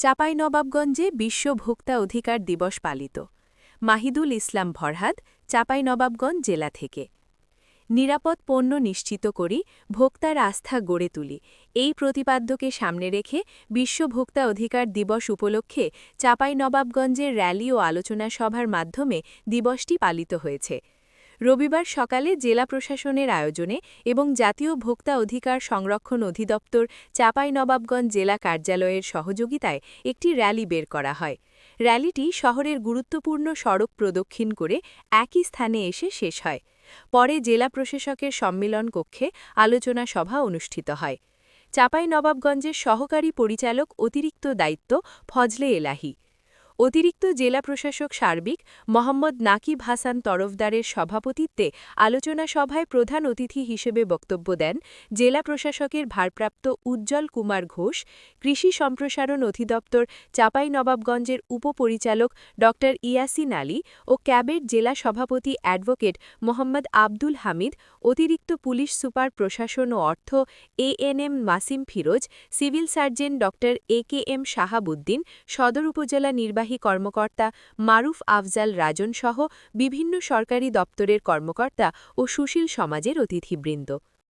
চাঁপাইনবাবগঞ্জে বিশ্ব ভোক্তা অধিকার দিবস পালিত। মাহিদুল ইসলাম ফরহাদ, চাঁপাইনবাবগঞ্জ জেলা থেকে। নিরাপদ পণ্য নিশ্চিত করি, ভোক্তার আস্থা গড়ে তুলি, এই প্রতিপাদ্যকে সামনে রেখে বিশ্ব ভোক্তা অধিকার দিবস উপলক্ষে চাঁপাইনবাবগঞ্জের র্যালি ও আলোচনা সভার মাধ্যমে দিবসটি পালিত হয়েছে। রবিবার সকালে জেলা প্রশাসনের আয়োজনে এবং জাতীয় ভোক্তা অধিকার সংরক্ষণ অধিদপ্তর চাঁপাইনবাবগঞ্জ জেলা কার্যালয়ের সহযোগিতায় একটি র্যালি বের করা হয়। র্যালিটি শহরের গুরুত্বপূর্ণ সড়ক প্রদক্ষিণ করে একই স্থানে এসে শেষ হয়। পরে জেলা প্রশাসকের সম্মেলন কক্ষে আলোচনা সভা অনুষ্ঠিত হয়। চাঁপাইনবাবগঞ্জের সহকারী পরিচালক অতিরিক্ত দায়িত্ব ফজলে এলাহি, অতিরিক্ত জেলা প্রশাসক সার্বিক মোহাম্মদ নাকিব হাসান তরফদারের সভাপতিত্বে আলোচনা সভায় প্রধান অতিথি হিসেবে বক্তব্য দেন জেলা প্রশাসকের ভারপ্রাপ্ত উজ্জ্বল কুমার ঘোষ, কৃষি সম্প্রসারণ অধিদপ্তর চাঁপাইনবাবগঞ্জের উপপরিচালক ড ইয়াসিন আলী ও ক্যাবের জেলা সভাপতি অ্যাডভোকেট মোহাম্মদ আব্দুল হামিদ, অতিরিক্ত পুলিশ সুপার প্রশাসন ও অর্থ এএনএম মাসিম ফিরোজ, সিভিল সার্জন ড একেএম শাহাবুদ্দিন, সদর উপজেলা নির্বাহী কর্মকর্তা মারুফ আফজাল রাজন সহ বিভিন্ন সরকারি দপ্তরের কর্মকর্তা ও সুশীল সমাজের অতিথিবৃন্দ।